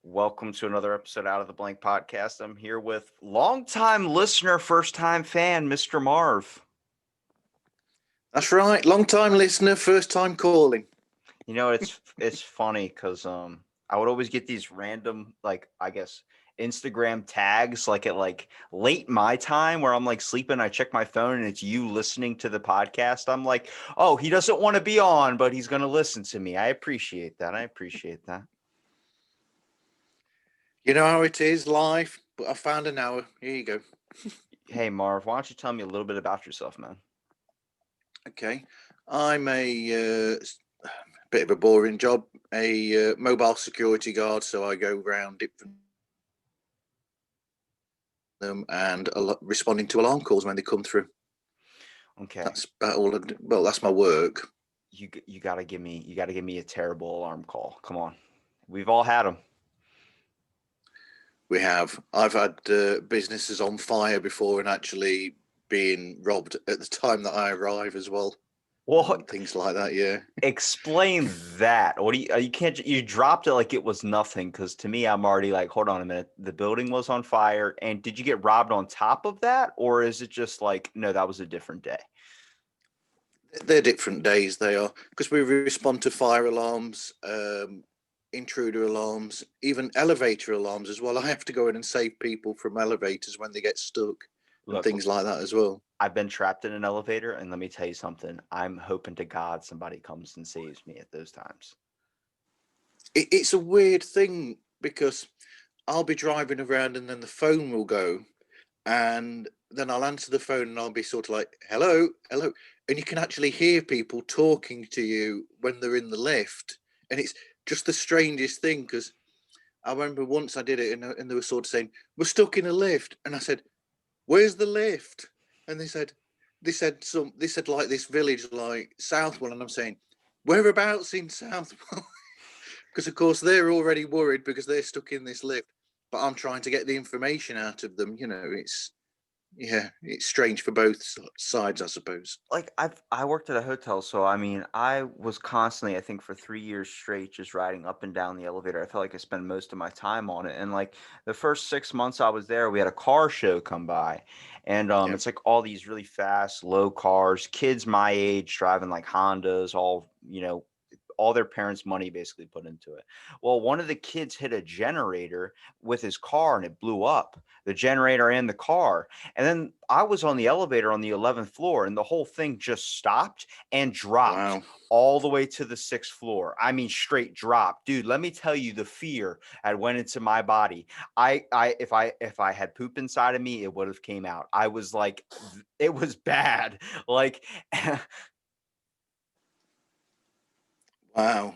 Welcome to another episode Out of the Blank podcast. I'm here with longtime listener, first time fan, Mr. Marv. That's right. Long time listener, first time calling. It's funny because I would always get these random Instagram tags at late my time where I'm like sleeping. I check my phone and it's you listening to the podcast. I'm like, oh, he doesn't want to be on, but he's gonna listen to me. I appreciate that. You know how it is, life, but I found an hour. Here you go. Hey Marv, why don't you tell me a little bit about yourself, man? Okay. I'm a bit of a boring job, a mobile security guard. So I go around different them and responding to alarm calls when they come through. Okay. That's about all. Well, that's my work. You gotta give me a terrible alarm call. Come on, we've all had them. We have. I've had businesses on fire before and actually being robbed at the time that I arrive as well. Well, Things like that. Yeah. explain that. What do you can't you dropped it like it was nothing? Because to me, I'm already like, hold on a minute, the building was on fire, and did you get robbed on top of that, or is it just like no, that was a different day? They're different days. They are because we respond to fire alarms, intruder alarms, even elevator alarms as well. I have to go in and save people from elevators when they get stuck and Look, things like that as well. I've been trapped in an elevator, and let me tell you something. I'm hoping to God somebody comes and saves me at those times. It's a weird thing because I'll be driving around and then the phone will go and then I'll answer the phone and I'll be sort of like, hello, hello. And you can actually hear people talking to you when they're in the lift. And it's just the strangest thing because I remember once I did it and they were sort of saying, we're stuck in a lift. And I said, where's the lift? And they said like this village like Southwell. And I'm saying, whereabouts in Southwell? Because of course they're already worried because they're stuck in this lift. But I'm trying to get the information out of them. It's strange for both sides, I suppose. Like I worked at a hotel, so I mean, I was constantly, I think for 3 years straight, just riding up and down the elevator. I felt like I spent most of my time on it. And like the first 6 months I was there, we had a car show come by. And Yeah. it's like all these really fast, low cars, kids my age driving like Hondas, all their parents' money basically put into it. Well, one of the kids hit a generator with his car and it blew up. The generator and the car. And then I was on the elevator on the 11th floor and the whole thing just stopped and dropped Wow. all the way to the 6th floor. I mean, straight drop. Dude, let me tell you the fear that went into my body. If I had poop inside of me, it would have came out. I was like, it was bad. Like Wow.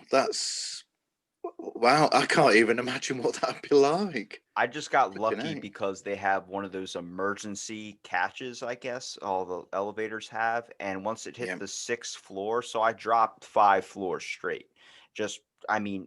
Wow. I can't even imagine what that'd be like. I just got Flipping lucky out. because they have one of those emergency catches, I guess, all the elevators have. And once it hit Yeah. the 6th floor, so I dropped 5 floors straight. Just, I mean,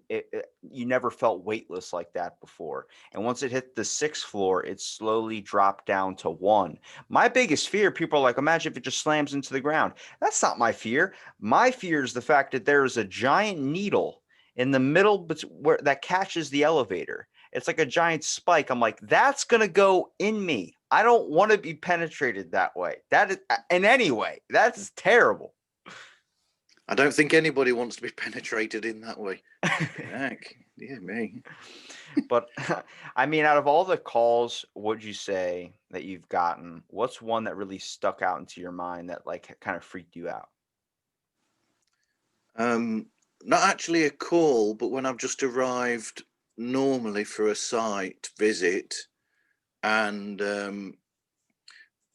you never felt weightless like that before. And once it hit the 6th floor, it slowly dropped down to one. My biggest fear, people are like, imagine if it just slams into the ground. That's not my fear. My fear is the fact that there is a giant needle in the middle where that catches the elevator. It's like a giant spike. I'm like, that's going to go in me. I don't want to be penetrated that way. That is in any way. That's terrible. I don't think anybody wants to be penetrated in that way. Flipping heck. Yeah, me. But I mean, out of all the calls, would you say that you've gotten, what's one that really stuck out into your mind that like kind of freaked you out? Um, Not actually a call, but when I've just arrived normally for a site visit and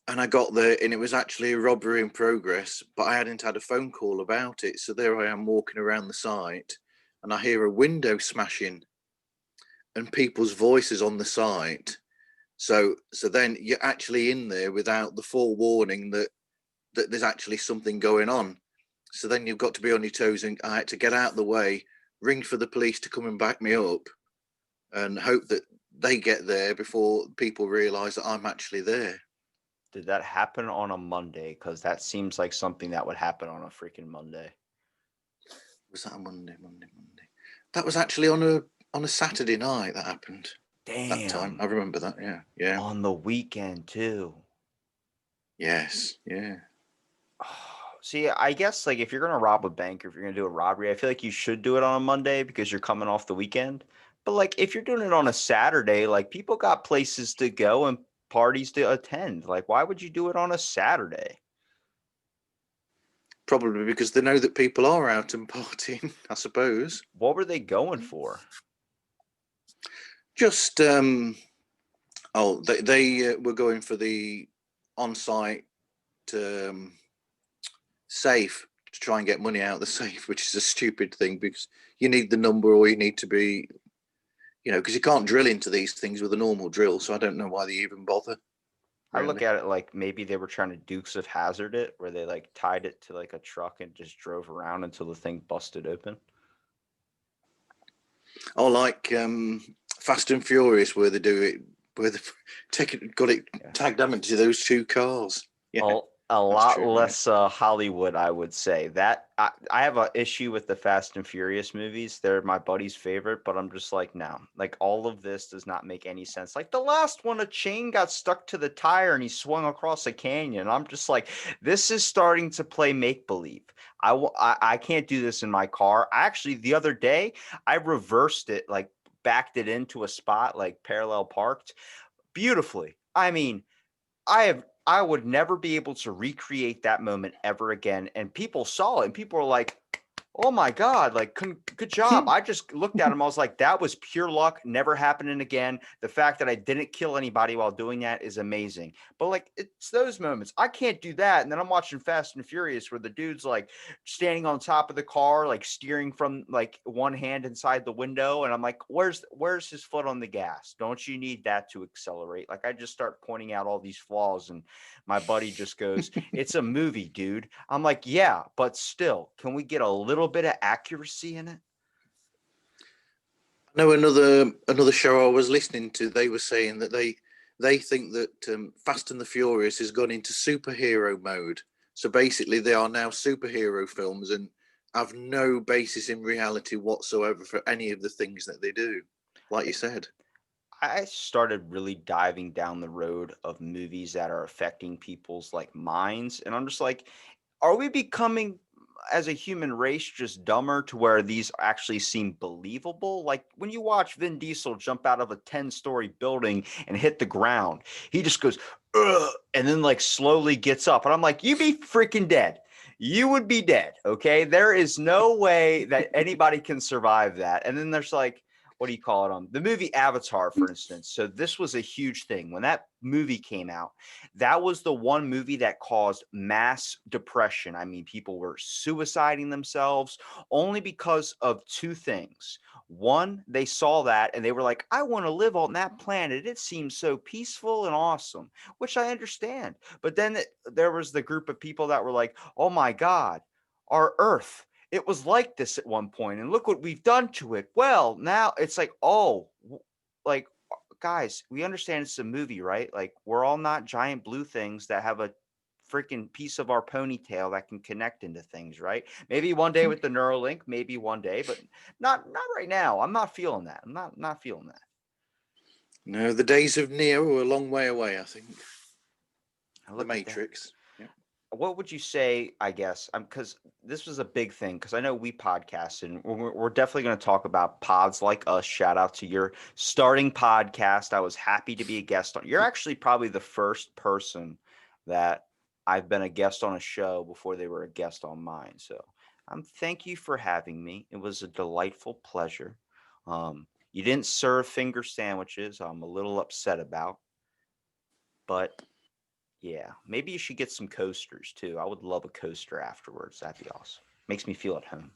I got there and it was actually a robbery in progress, but I hadn't had a phone call about it. So there I am walking around the site and I hear a window smashing and people's voices on the site. So then you're actually in there without the forewarning that there's actually something going on. So then you've got to be on your toes and I had to get out of the way, ring for the police to come and back me up and hope that they get there before people realise that I'm actually there. Did that happen on a Monday? Because that seems like something that would happen on a freaking Monday. Was that a Monday? That was actually on on a Saturday night that happened. That time, I Damn. remember that. Yeah, yeah, On the weekend too. yes, yeah. See, I guess like if you're gonna rob a bank or if you're gonna do a robbery, I feel like you should do it on a Monday because you're coming off the weekend. But like if you're doing it on a Saturday, like people got places to go and parties to attend. Like why would you do it on a Saturday? Probably because they know that people are out and partying, I suppose. What were they going for? Just they were going for the on-site um, safe to try and get money out of the safe, which is a stupid thing because you need the number or you need to be, because you can't drill into these things with a normal drill. So I don't know why they even bother. I look Really. at it like maybe they were trying to Dukes of Hazard it, where they like tied it to like a truck and just drove around until the thing busted open. Oh, like Fast and Furious, where they do it, where they got it Yeah. tagged up into those two cars. Yeah, A that's lot true. Yeah. less Hollywood, I would say. That I have an issue with the Fast and Furious movies. They're my buddy's favorite, but I'm just like, no. Like all of this does not make any sense. Like the last one, a chain got stuck to the tire and he swung across a canyon. I'm just like, this is starting to play make believe. I can't do this in my car. Actually, the other day, I reversed it, like backed it into a spot, like parallel parked beautifully. I mean, I would never be able to recreate that moment ever again. And people saw it and people were like, oh my God, like, good job. I just looked at him. I was like, that was pure luck. Never happening again. The fact that I didn't kill anybody while doing that is amazing. But like, it's those moments. I can't do that. And then I'm watching Fast and Furious where the dude's like standing on top of the car, like steering from like one hand inside the window. And I'm like, where's his foot on the gas? Don't you need that to accelerate? Like, I just start pointing out all these flaws. And my buddy just goes, it's a movie, dude. I'm like, yeah, but still, can we get a little bit of accuracy in it? I know another show I was listening to. They were saying that they think that Fast and the Furious has gone into superhero mode. So basically, they are now superhero films and have no basis in reality whatsoever for any of the things that they do. Like you said. I started really diving down the road of movies that are affecting people's like minds. And I'm just like, are we becoming as a human race just dumber to where these actually seem believable? Like when you watch Vin Diesel jump out of a 10-story building and hit the ground, he just goes, ugh, and then like slowly gets up. And I'm like, you be freaking dead. You would be dead. Okay. There is no way that anybody can survive that. And then there's like, what do you call it? The movie Avatar, for instance. So this was a huge thing when that movie came out. That was the one movie that caused mass depression. I mean, people were suiciding themselves only because of two things. One, they saw that and they were like, I want to live on that planet. It seems so peaceful and awesome, which I understand. But then there was the group of people that were like, oh my God, our Earth, it was like this at one point and look what we've done to it. Well, now it's like, oh, like guys, we understand it's a movie, right? Like we're all not giant blue things that have a freaking piece of our ponytail that can connect into things, right? Maybe one day with the Neuralink, maybe one day, but not right now. I'm not feeling that. I'm not feeling that. No, the days of Neo are a long way away, I think. I The look at that. Matrix. Yeah. What would you say, I guess, because this was a big thing, because I know we podcast and we're definitely going to talk about pods like us. Shout out to your starting podcast. I was happy to be a guest on. You're actually probably the first person that I've been a guest on a show before they were a guest on mine. So thank you for having me. It was a delightful pleasure. You didn't serve finger sandwiches. I'm a little upset about, but yeah, maybe you should get some coasters too. I would love a coaster afterwards. That'd be awesome. Makes me feel at home.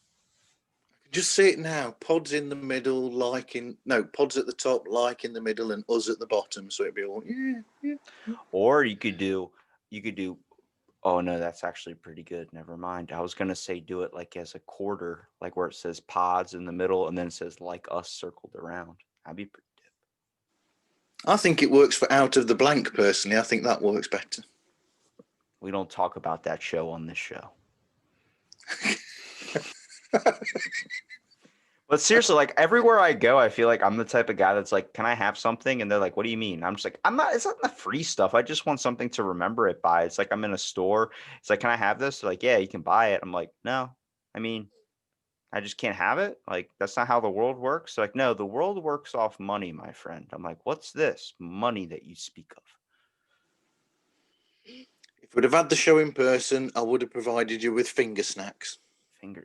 Just see it now. Pods in the middle, pods at the top, like in the middle, and us at the bottom. So it'd be all yeah. Or you could do. Oh no, that's actually pretty good. Never mind. I was gonna say do it like as a quarter, like where it says pods in the middle and then it says like us circled around. That'd be pretty good. I think it works for Out of the Blank. Personally, I think that works better. We don't talk about that show on this show. But seriously, like everywhere I go, I feel like I'm the type of guy that's like, "Can I have something?" And they're like, "What do you mean?" I'm just like, "I'm not. It's not the free stuff. I just want something to remember it by." It's like I'm in a store. It's like, "Can I have this?" They're like, "Yeah, you can buy it." I'm like, "No, I mean, I just can't have it. Like that's not how the world works." They're like, "No, the world works off money, my friend." I'm like, "What's this money that you speak of?" If we'd have had the show in person, I would have provided you with finger snacks.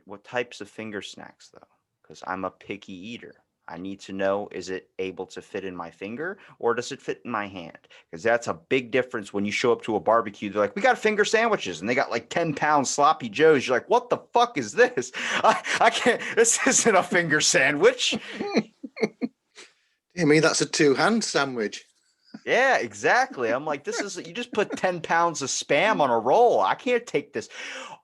What types of finger snacks though? Because I'm a picky eater. I need to know, is it able to fit in my finger or does it fit in my hand? Because that's a big difference when you show up to a barbecue. They're like, "We got finger sandwiches," and they got like 10-pound sloppy joes. You're like, "What the fuck is this? I can't, this isn't a finger sandwich." I mean, that's a two-hand sandwich. Yeah, exactly. I'm like, this is, you just put 10 pounds of spam on a roll. I can't take this.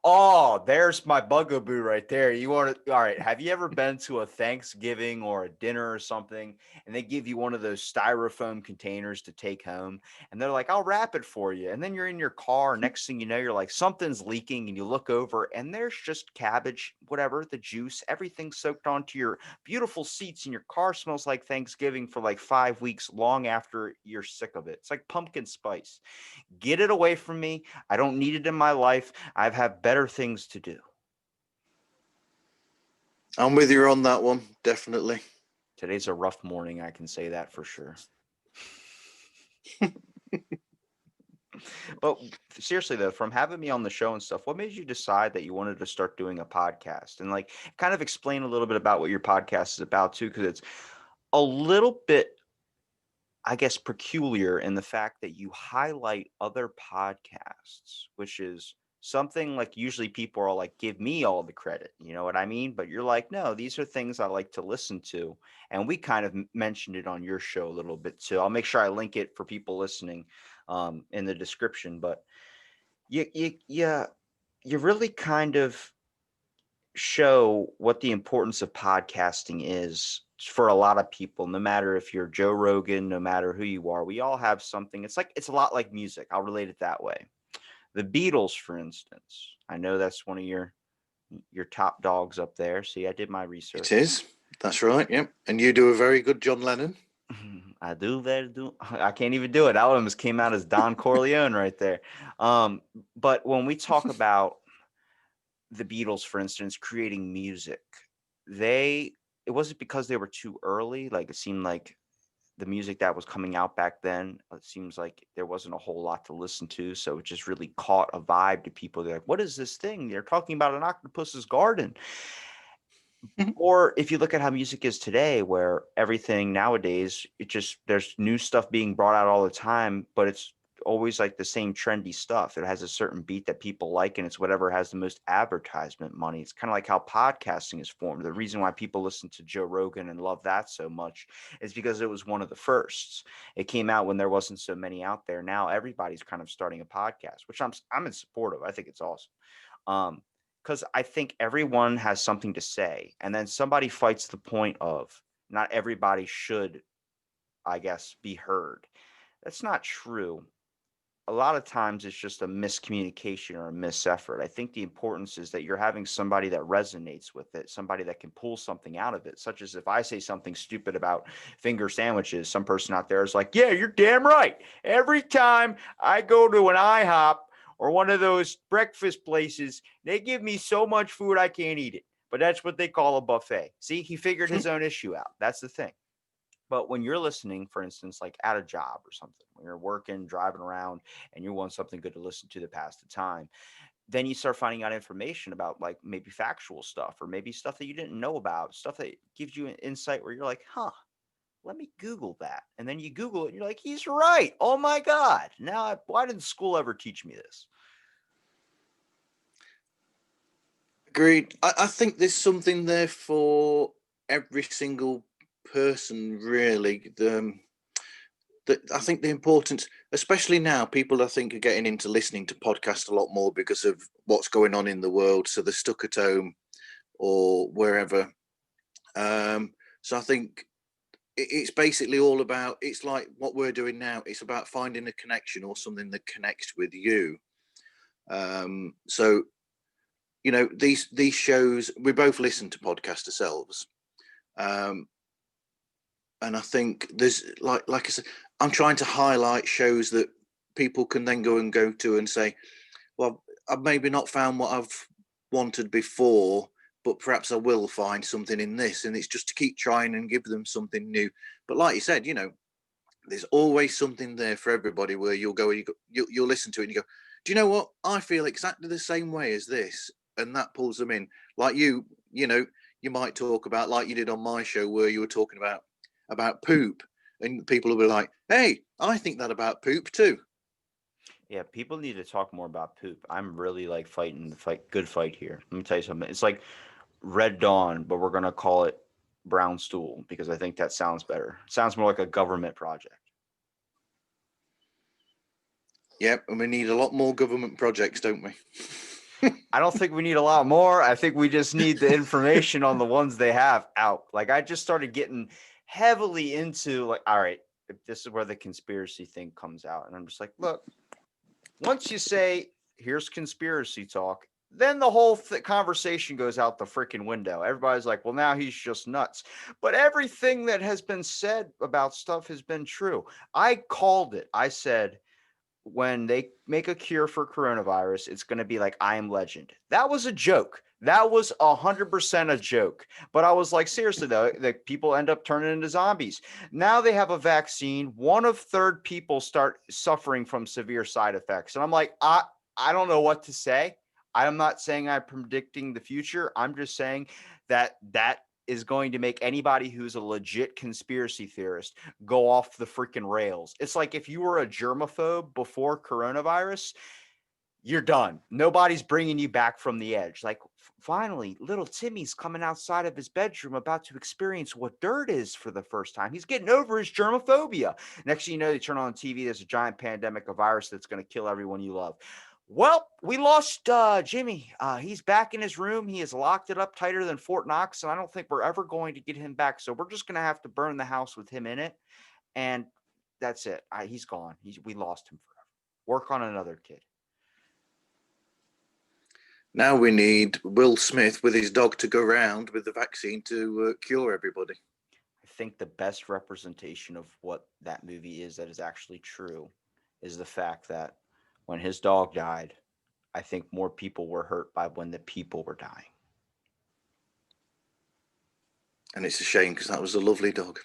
Oh, there's my bugaboo right there. You want to, all right. Have you ever been to a Thanksgiving or a dinner or something, and they give you one of those styrofoam containers to take home, and they're like, "I'll wrap it for you." And then you're in your car. Next thing you know, you're like, something's leaking, and you look over, and there's just cabbage, whatever, the juice, everything soaked onto your beautiful seats, and your car smells like Thanksgiving for like 5 weeks long after you're sick of it. It's like pumpkin spice. Get it away from me. I don't need it in my life. I've had better things to do. I'm with you on that one, definitely. Today's a rough morning. I can say that for sure. But seriously though, from having me on the show and stuff, what made you decide that you wanted to start doing a podcast? And like kind of explain a little bit about what your podcast is about too, because it's a little bit, I guess, peculiar in the fact that you highlight other podcasts, which is something like usually people are like, "Give me all the credit." You know what I mean? But you're like, "No, these are things I like to listen to." And we kind of mentioned it on your show a little bit too. I'll make sure I link it for people listening in the description. But you you really kind of show what the importance of podcasting is for a lot of people, no matter if you're Joe Rogan, no matter who you are. We all have something. It's like, it's a lot like music. I'll relate it that way. The Beatles, for instance. I know that's one of your top dogs up there. See, I did my It research. is. That's right. Yep. And you do a very good John Lennon. I do that. Do I can't even do it. That almost came out as Don Corleone right there. But when we talk about the Beatles, for instance, creating music, they it wasn't because they were too early. Like it seemed like the music that was coming out back then, it seems like there wasn't a whole lot to listen to. So it just really caught a vibe to people. They're like, "What is this thing? They're talking about an octopus's garden." Or if you look at how music is today, where everything nowadays, it just there's new stuff being brought out all the time, but it's always like the same trendy stuff. It has a certain beat that people like, and it's whatever has the most advertisement money. It's kind of like how podcasting is formed. The reason why people listen to Joe Rogan and love that so much is because it was one of the firsts. It came out when there wasn't so many out there. Now everybody's kind of starting a podcast, which I'm in support of. I think it's awesome. Um, because I think everyone has something to say, and then somebody fights the point of not everybody should, I guess, be heard. That's not true. A lot of times it's just a miscommunication or a miseffort. I think the importance is that you're having somebody that resonates with it, somebody that can pull something out of it, such as if I say something stupid about finger sandwiches, some person out there is like, "Yeah, you're damn right. Every time I go to an IHOP or one of those breakfast places, they give me so much food I can't eat it." But that's what they call a buffet. See, he figured his own issue out. That's the thing. But when you're listening, for instance, like at a job or something, when you're working, driving around, and you want something good to listen to pass the time, then you start finding out information about like maybe factual stuff or maybe stuff that you didn't know about, stuff that gives you an insight where you're like, "Huh, let me Google that." And then you Google it and you're like, "He's right. Oh my God. Now, why didn't school ever teach me this?" Agreed. I think there's something there for every single person, really. I think the importance, especially now, people I think are getting into listening to podcasts a lot more because of what's going on in the world. So they're stuck at home or wherever. So I think it's basically all about, it's like what we're doing now. It's about finding a connection or something that connects with you. So these shows, we both listen to podcasts ourselves. And I think there's like I said, I'm trying to highlight shows that people can then go to and say, well, I've maybe not found what I've wanted before, but perhaps I will find something in this. And it's just to keep trying and give them something new. But like you said, there's always something there for everybody where you'll listen to it and you go, do you know what? I feel exactly the same way as this. And that pulls them in. Like you might talk about, like you did on my show, where you were talking about poop, and people will be like, hey, I think that about poop too. Yeah, people need to talk more about poop. I'm really like fighting the good fight here. Let me tell you something. It's like Red Dawn, but we're gonna call it Brown Stool because I think that sounds better. It sounds more like a government project. Yep, and we need a lot more government projects, don't we? I don't think we need a lot more. I think we just need the information on the ones they have out. Like I just started getting heavily into like, all right, this is where the conspiracy thing comes out. And I'm just like, look, once you say here's conspiracy talk, then the whole conversation goes out the freaking window. Everybody's like, well, now he's just nuts. But everything that has been said about stuff has been true. I called it. I said, when they make a cure for coronavirus, it's going to be like I Am Legend. That was a joke. That was 100% a joke. But I was like, seriously though, that people end up turning into zombies. Now they have a vaccine. 1/3 people start suffering from severe side effects, and I'm like, I don't know what to say. I'm not saying I'm predicting the future. I'm just saying that is going to make anybody who's a legit conspiracy theorist go off the freaking rails. It's like if you were a germaphobe before coronavirus, you're done. Nobody's bringing you back from the edge. Like, finally, little Timmy's coming outside of his bedroom about to experience what dirt is for the first time. He's getting over his germophobia. Next thing you know, they turn on TV, there's a giant pandemic, a virus that's going to kill everyone you love. Well, we lost Jimmy. He's back in his room. He has locked it up tighter than Fort Knox, and I don't think we're ever going to get him back. So we're just going to have to burn the house with him in it, and that's it. He's gone. We lost him forever. Work on another kid. Now we need Will Smith with his dog to go around with the vaccine to cure everybody. I think the best representation of what that movie is that is actually true is the fact that when his dog died, I think more people were hurt by when the people were dying. And it's a shame because that was a lovely dog.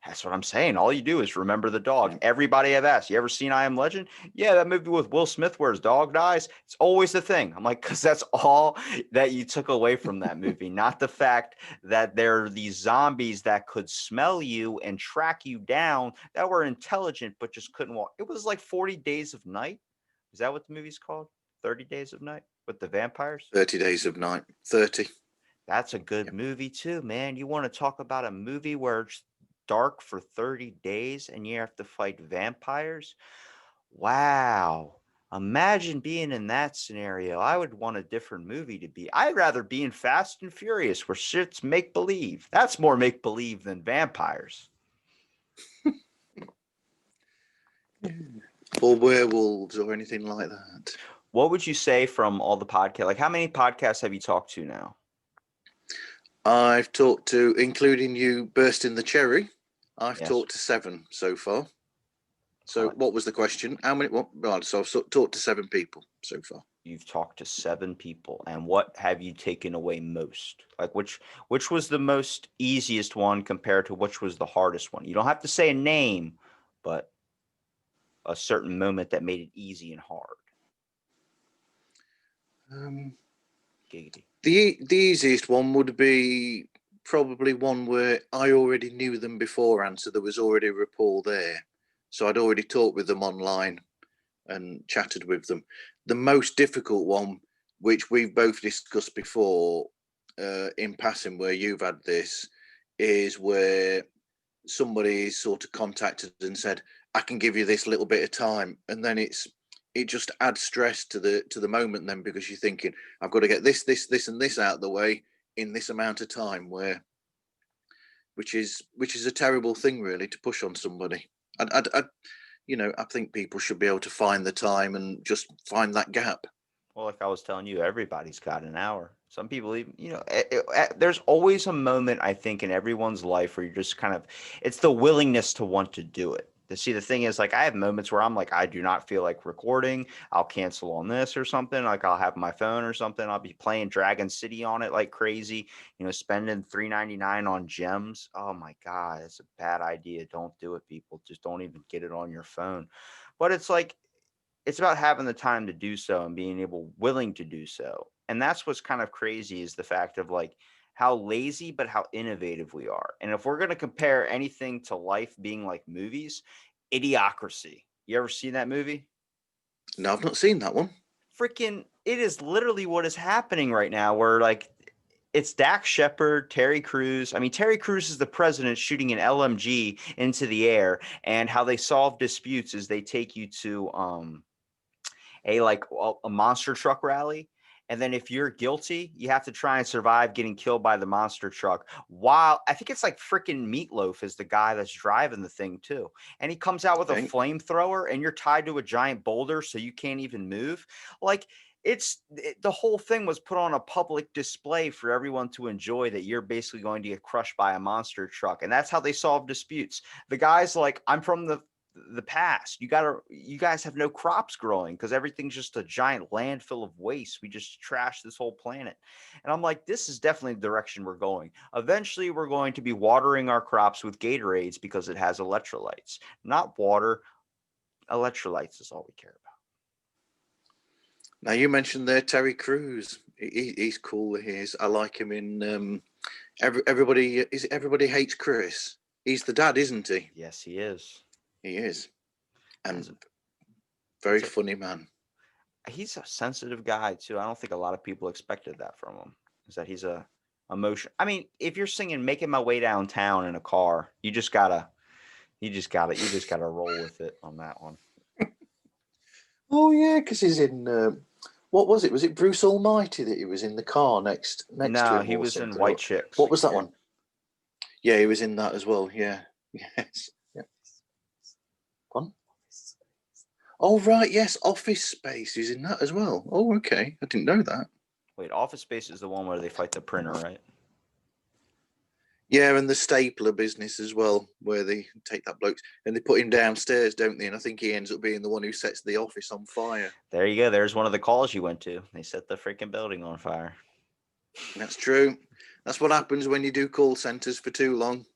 That's what I'm saying. All you do is remember the dog. Everybody I've asked, you ever seen I Am Legend? Yeah, that movie with Will Smith where his dog dies. It's always the thing. I'm like, because that's all that you took away from that movie, not the fact that there are these zombies that could smell you and track you down that were intelligent but just couldn't walk. It was like 40 Days of Night. Is that what the movie's called? 30 Days of Night with the vampires? 30 Days of Night. 30. That's a good movie too, man. You want to talk about a movie where it's dark for 30 days and you have to fight vampires? Wow. Imagine being in that scenario. I would want a different movie to be. I'd rather be in Fast and Furious where shit's make believe. That's more make believe than vampires. Or werewolves or anything like that. What would you say from all the podcasts? Like, how many podcasts have you talked to now? I've talked to, including you bursting the cherry, I've talked to 7 so far. So what was the question? How many? Well, so I've talked to 7 people so far. You've talked to 7 people, and what have you taken away most? Like which was the most easiest one compared to which was the hardest one? You don't have to say a name, but a certain moment that made it easy and hard. Giggity. The easiest one would be probably one where I already knew them beforehand, so there was already a rapport there. So I'd already talked with them online and chatted with them. The most difficult one, which we've both discussed before in passing, where you've had this, is where somebody sort of contacted and said, I can give you this little bit of time. And then it just adds stress to the moment then, because you're thinking, I've got to get this and this out of the way in this amount of time, which is a terrible thing really to push on somebody. I think people should be able to find the time and just find that gap. Well, like I was telling you, everybody's got an hour. Some people even, there's always a moment, I think, in everyone's life where you're just kind of, it's the willingness to want to do it. To see, the thing is, like, I have moments where I'm like, I do not feel like recording. I'll cancel on this or something. Like, I'll have my phone or something. I'll be playing Dragon City on it like crazy, spending $3.99 on gems. Oh my God, it's a bad idea. Don't do it, people. Just don't even get it on your phone. But it's like, it's about having the time to do so and being willing to do so. And that's what's kind of crazy, is the fact of like how lazy but how innovative we are. And if we're going to compare anything to life being like movies, Idiocracy. You ever seen that movie? No, I've not seen that one. Freaking, it is literally what is happening right now, where like it's Dax Shepard, Terry Crews. I mean, Terry Crews is the president shooting an LMG into the air, and how they solve disputes is they take you to a monster truck rally, and then if you're guilty, you have to try and survive getting killed by the monster truck. While I think it's like freaking Meatloaf is the guy that's driving the thing too, and he comes out with a flamethrower, and you're tied to a giant boulder so you can't even move. Like, the whole thing was put on a public display for everyone to enjoy, that you're basically going to get crushed by a monster truck, and that's how they solve disputes. The guy's like, I'm from the past. You guys have no crops growing because everything's just a giant landfill of waste. We just trash this whole planet. And I'm like, this is definitely the direction we're going. Eventually we're going to be watering our crops with Gatorades because it has electrolytes. Not water. Electrolytes is all we care about. Now, you mentioned there Terry Crews. He's cool. He is. I like him in Everybody Hates Chris. He's the dad, isn't he? Yes, he is. He is. And very funny man. He's a sensitive guy too. I don't think a lot of people expected that from him. Is that he's a emotion. I mean, if you're singing "Making My Way Downtown" in a car, you just gotta roll with it on that one. Oh yeah, because he's in what was it? Was it Bruce Almighty that he was in the car next to him? No, he was in White Chicks. What was that one? Yeah, he was in that as well. Yeah. Yes. Yeah. One. Oh right, yes, Office Space. He's in that as well. Oh, okay. I didn't know that. Wait, Office Space is the one where they fight the printer, right? Yeah, and the stapler business as well, where they take that bloke and they put him downstairs, don't they? And I think he ends up being the one who sets the office on fire. There you go. There's one of the calls you went to. They set the freaking building on fire. That's true. That's what happens when you do call centers for too long.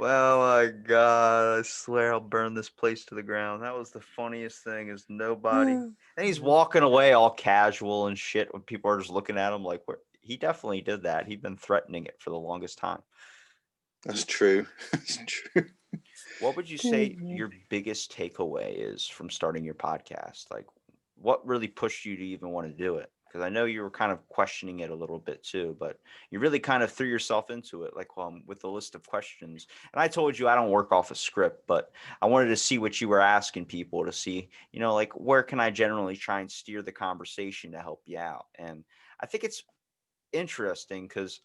Well, my God, I swear I'll burn this place to the ground. That was the funniest thing, is nobody. And he's walking away all casual and shit when people are just looking at him like, he definitely did that. He'd been threatening it for the longest time. That's true. That's true. What would you say your biggest takeaway is from starting your podcast? Like, what really pushed you to even want to do it? Because I know you were kind of questioning it a little bit too, but you really kind of threw yourself into it, like with the list of questions. And I told you I don't work off a script, but I wanted to see what you were asking people, to see, like, where can I generally try and steer the conversation to help you out? And I think it's interesting because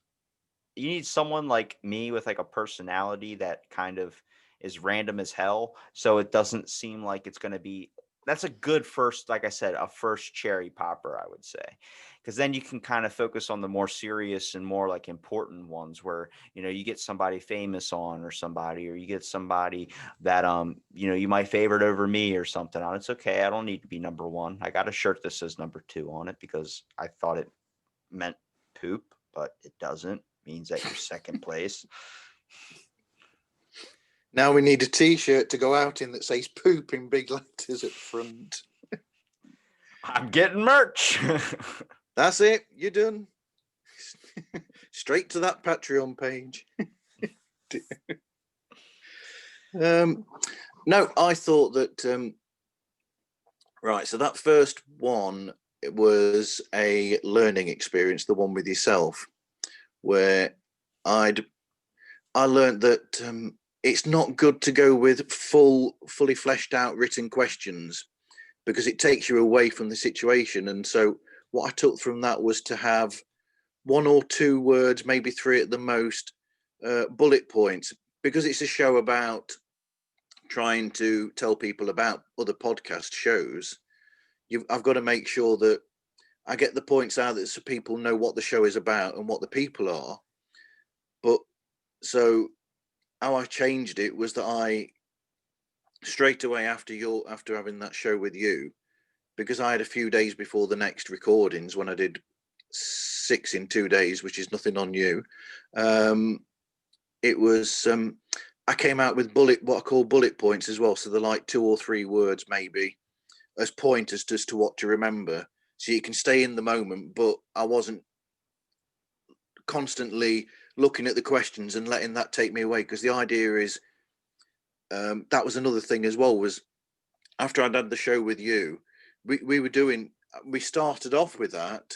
you need someone like me with like a personality that kind of is random as hell, so it doesn't seem like it's going to be. That's a good first, like I said, a first cherry popper, I would say, because then you can kind of focus on the more serious and more like important ones, where you get somebody famous on, or you get somebody that you might favorite over me or something on. It's okay, I don't need to be number one. I got a shirt that says number 2 on it because I thought it meant poop, but it doesn't. Means that you're second place. Now we need a T-shirt to go out in that says "poop" in big letters at front. I'm getting merch. That's it. You're done. Straight to that Patreon page. No, I thought that. Right, so that first one, it was a learning experience, the one with yourself, where I learned that it's not good to go with fully fleshed out written questions, because it takes you away from the situation. And so what I took from that was to have 1 or 2 words, maybe 3 at the most, bullet points, because it's a show about trying to tell people about other podcast shows. I've got to make sure that I get the points out that so people know what the show is about and what the people are. But so how I changed it was that I straight away after having that show with you, because I had a few days before the next recordings when I did 6 in 2 days, which is nothing on you. It was I came out with what I call bullet points as well. So they're like 2 or 3 words maybe as pointers as to what to remember. So you can stay in the moment, but I wasn't constantly looking at the questions and letting that take me away. Because the idea is that was another thing as well, was after I'd had the show with you, we started off with that,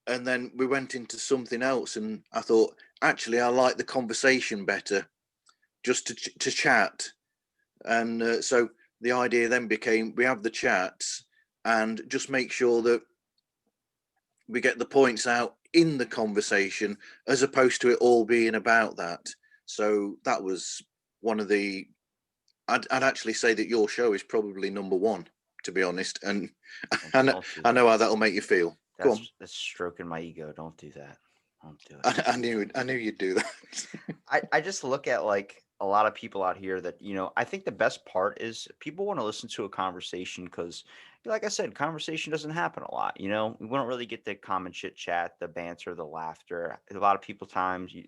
and then we went into something else, and I thought, actually, I like the conversation better, just to chat. And so the idea then became, we have the chats and just make sure that we get the points out in the conversation, as opposed to it all being about that. So that was one of the, I'd actually say that your show is probably number 1, to be honest. And I know how that'll make you feel. Go on. That's stroking my ego. Don't do that. Don't do it. I knew you'd do that. I just look at like a lot of people out here that, I think the best part is people want to listen to a conversation because, like I said, conversation doesn't happen a lot. We don't really get the common chit chat, the banter, the laughter. A lot of people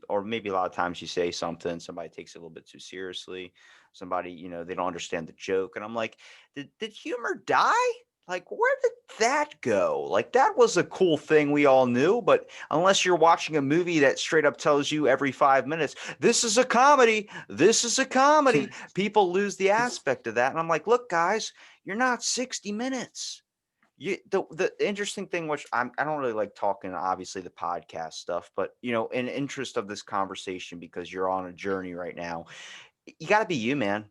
or maybe a lot of times you say something, somebody takes it a little bit too seriously. Somebody, they don't understand the joke. And I'm like, did humor die? Like, where did that go? Like, that was a cool thing we all knew, but unless you're watching a movie that straight up tells you every 5 minutes, this is a comedy, people lose the aspect of that. And I'm like, look, guys, you're not 60 minutes. The interesting thing, which I don't really like talking, obviously, the podcast stuff, but, in interest of this conversation, because you're on a journey right now, you got to be you, man.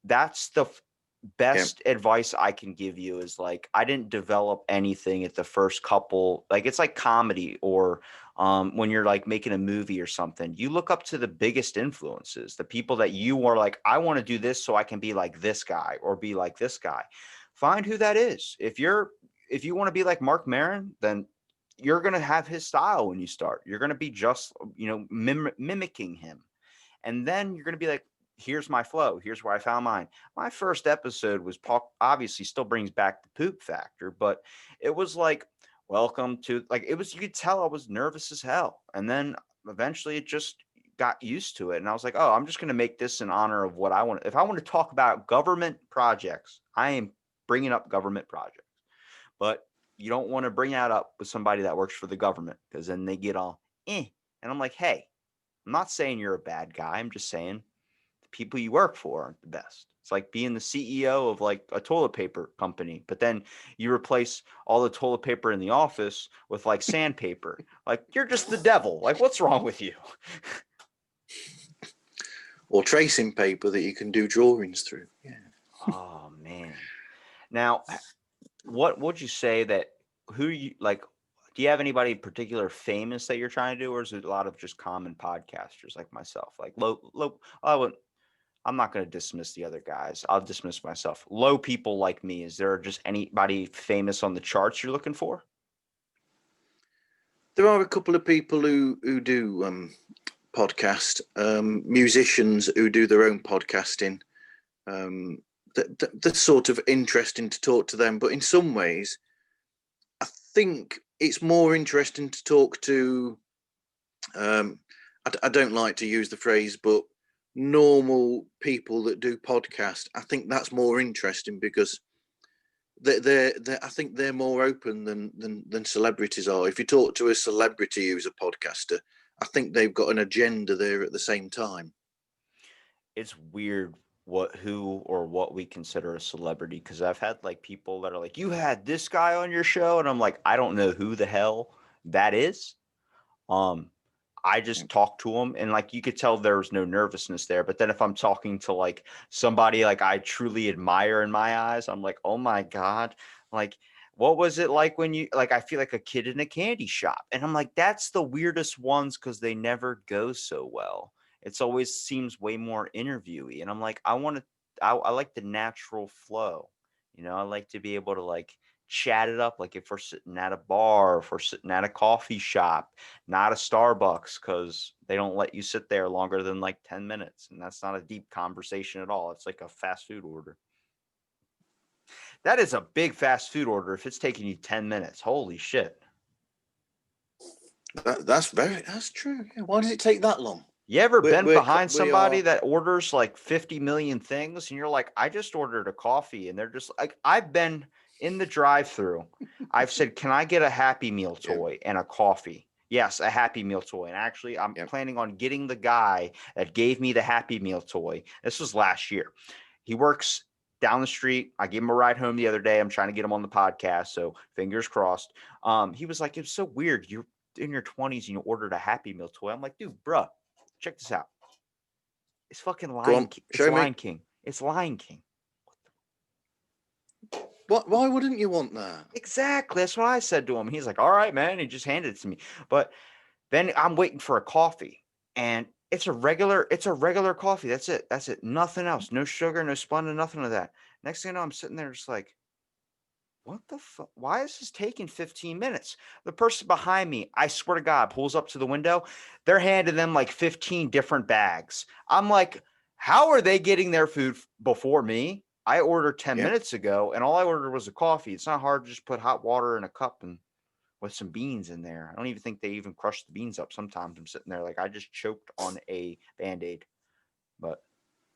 That's the best advice I can give you is like, I didn't develop anything at the first couple, like it's like comedy or when you're like making a movie or something, you look up to the biggest influences, the people that you are like, I want to do this so I can be like this guy or be like this guy. Find who that is. If you want to be like Mark Maron, then you're going to have his style when you start. You're going to be just, mimicking him. And then you're going to be like, here's my flow. Here's where I found mine. My first episode was obviously still brings back the poop factor, but it was like, welcome to, like, it was, you could tell I was nervous as hell. And then eventually it just got used to it. And I was like, oh, I'm just going to make this in honor of what I want. If I want to talk about government projects, I am bringing up government projects. But you don't want to bring that up with somebody that works for the government, because then they get all, And I'm like, hey, I'm not saying you're a bad guy. I'm just saying the people you work for aren't the best. It's like being the CEO of like a toilet paper company, but then you replace all the toilet paper in the office with like sandpaper. Like, you're just the devil. Like, what's wrong with you? Or tracing paper that you can do drawings through. Yeah. Oh man. Now, what would you say that who you like? Do you have anybody particular famous that you're trying to do, or is it a lot of just common podcasters like myself? Like low. I'm not going to dismiss the other guys. I'll dismiss myself. Low people like me. Is there just anybody famous on the charts you're looking for? There are a couple of people who do podcast, musicians who do their own podcasting. That's sort of interesting to talk to them, but in some ways, I think it's more interesting to talk to. I don't like to use the phrase, but normal people that do podcasts. I think that's more interesting because they're I think they're more open than celebrities are. If you talk to a celebrity who's a podcaster, I think they've got an agenda there at the same time. It's weird who or what we consider a celebrity, because I've had like people that are like, you had this guy on your show, and I'm like, I don't know who the hell that is. I just talk to him, and like you could tell there's no nervousness there. But then if I'm talking to like somebody like I truly admire in my eyes, I'm like, oh my God, like, what was it like when you, like, I feel like a kid in a candy shop. And I'm like, that's the weirdest ones, because they never go so well. It's always seems way more interviewy. And I'm like, I like the natural flow. I like to be able to like chat it up. Like if we're sitting at a bar, if we're sitting at a coffee shop, not a Starbucks, because they don't let you sit there longer than like 10 minutes. And that's not a deep conversation at all. It's like a fast food order. That is a big fast food order if it's taking you 10 minutes. Holy shit. That's true. Yeah. Why does it take that long? You ever been we behind we somebody are that orders like 50 million things and you're like, I just ordered a coffee, and they're just like, I've been in the drive-through. I've said, can I get a Happy Meal yeah, toy and a coffee? Yes, a Happy Meal toy. And actually, I'm yeah. planning on getting the guy that gave me the Happy Meal toy. This was last year. He works down the street. I gave him a ride home the other day. I'm trying to get him on the podcast, so fingers crossed. He was like, it's so weird. You're in your 20s and you ordered a Happy Meal toy. I'm like, dude, bruh, check this out. It's fucking Go Lion on, King. It's show me. Lion King. It's Lion King. What? Why wouldn't you want that? Exactly. That's what I said to him. He's like, all right, man. He just handed it to me. But then I'm waiting for a coffee, and it's a regular coffee. That's it. That's it. Nothing else. No sugar, no Splenda, nothing of that. Next thing I know, I'm sitting there just like, what the fuck? Why is this taking 15 minutes? The person behind me, I swear to God, pulls up to the window. They're handing them like 15 different bags. I'm like, how are they getting their food before me? I ordered 10 Yeah, minutes ago, and all I ordered was a coffee. It's not hard to just put hot water in a cup and with some beans in there. I don't even think they even crush the beans up. Sometimes I'm sitting there like I just choked on a Band-Aid. But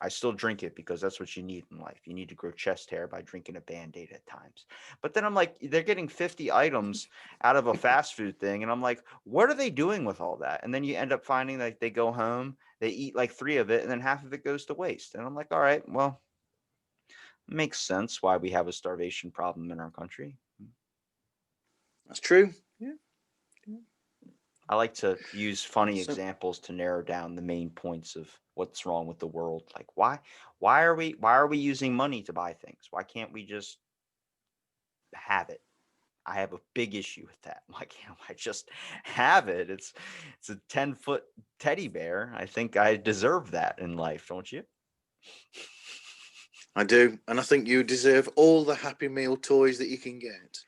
I still drink it because that's what you need in life. You need to grow chest hair by drinking a Band-Aid at times. But then I'm like, they're getting 50 items out of a fast food thing. And I'm like, what are they doing with all that? And then you end up finding that they go home, they eat like 3 of it, and then half of it goes to waste. And I'm like, all right, well, it makes sense why we have a starvation problem in our country. that's true. Yeah. I like to use funny So examples to narrow down the main points of what's wrong with the world. Like why are we using money to buy things? Why can't we just have it? I have a big issue with that. Why can't I just have it? It's a 10-foot teddy bear. I think I deserve that in life, don't you? I do, and I think you deserve all the Happy Meal toys that you can get.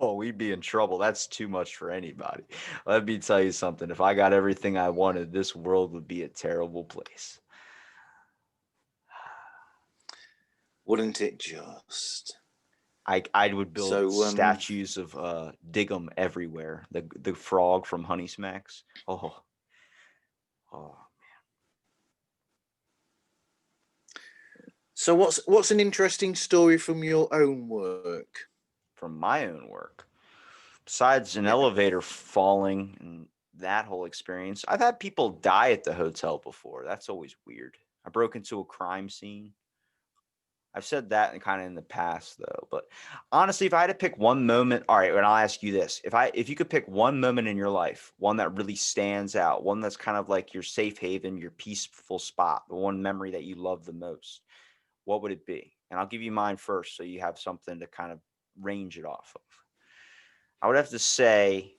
Oh, we'd be in trouble. That's too much for anybody. Let me tell you something. If I got everything I wanted, this world would be a terrible place. Wouldn't it just? I would build So statues of Diggum everywhere. The frog from Honey Smacks. Oh, so what's an interesting story from your own work? from my own work. Besides an Yeah. elevator falling and that whole experience, I've had people die at the hotel before. That's always weird. I broke into a crime scene. I've said that kind of in the past though, but honestly, if I had to pick one moment, all right, and I'll ask you this. If you could pick one moment in your life, one that really stands out, one that's kind of like your safe haven, your peaceful spot, the one memory that you love the most, what would it be? And I'll give you mine first so you have something to kind of range it off of. I would have to say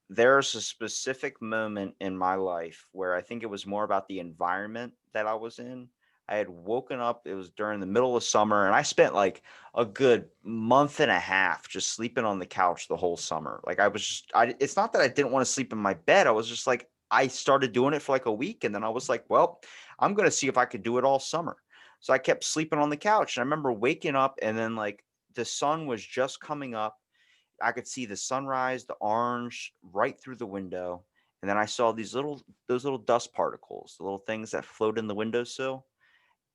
there's a specific moment in my life where I think it was more about the environment that I was in. I had woken up, it was during the middle of summer, and I spent like a good month and a half just sleeping on the couch the whole summer. Like it's not that I didn't want to sleep in my bed. I was just like, I started doing it for like a week, and then I was like, well, I'm going to see if I could do it all summer. So I kept sleeping on the couch. And I remember waking up, and then like the sun was just coming up. I could see the sunrise, the orange right through the window. And then I saw those little dust particles, the little things that float in the windowsill.